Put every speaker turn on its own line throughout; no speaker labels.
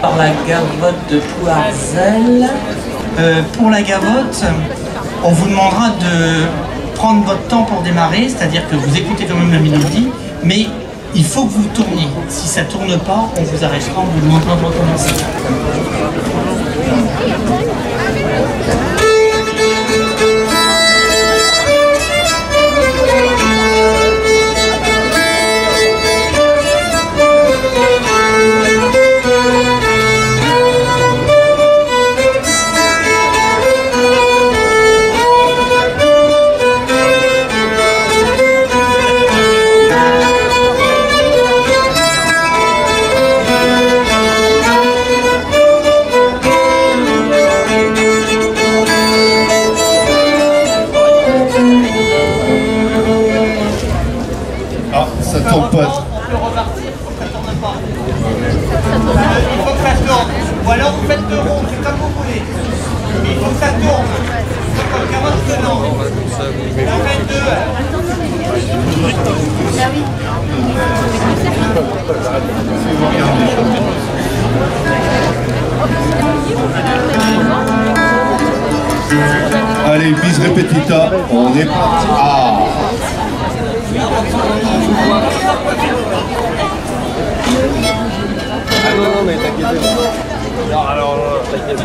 Par la gavotte de Pouarzel. Pour la gavotte, on vous demandera de prendre votre temps pour démarrer, c'est-à-dire que vous écoutez quand même la mélodie, mais il faut que vous tourniez. Si ça ne tourne pas, on vous arrêtera, on vous demandera de recommencer.
Ou alors vous faites deux ronds, c'est comme vous voulez. Mais il faut que ça tourne. C'est comme carotte tenant. Ça fait deux.
Allez, bis repetita, on est parti. Ah.
Ah non, mais t'inquiète pas. Non, alors, t'inquiète pas.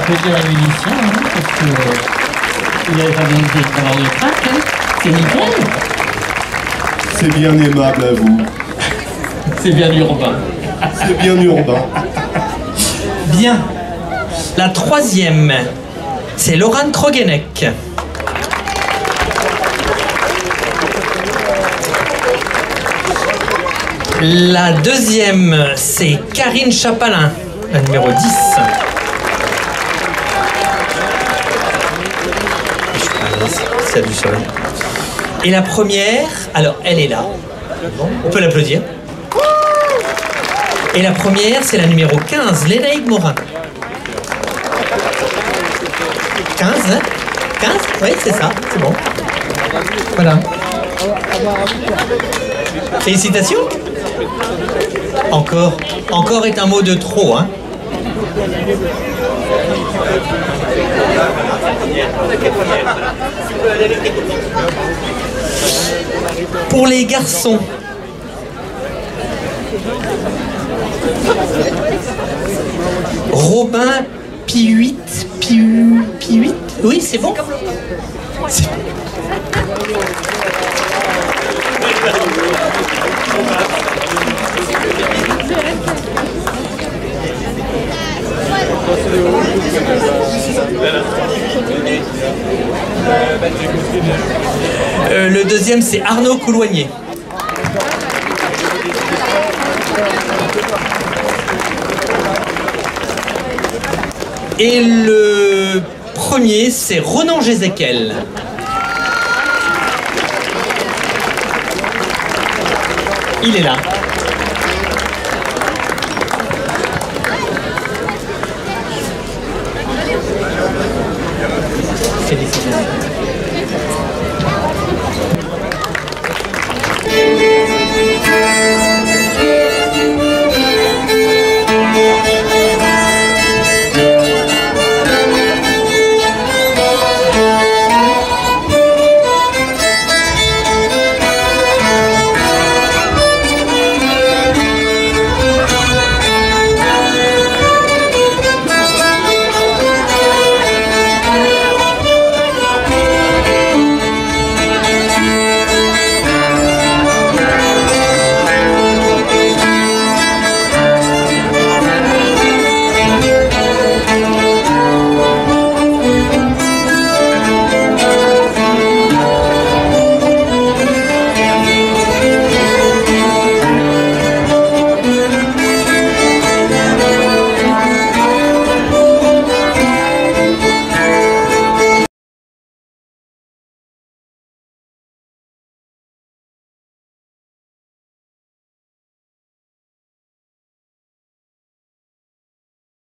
applaudir à l'émission, hein, parce que vous n'avez pas besoin d'avoir de trac, hein. C'est nickel.
C'est bien aimable à vous.
C'est bien urbain.
C'est bien urbain.
Bien. La troisième, c'est Laurent Krogenek. La deuxième, c'est Karine Chapalin, la numéro 10. C'est du soleil. Et la première, alors elle est là. On peut l'applaudir. Et la première, c'est la numéro 15, Lénaïque Morin. 15, hein 15 ? Oui, c'est ça, c'est bon. Voilà. Félicitations. Encore. Encore est un mot de trop, hein. Pour les garçons, Robin Pihuit, oui, c'est bon. Le deuxième, c'est Arnaud Couloigné. Et le premier, c'est Ronan Gézéquel. Il est là.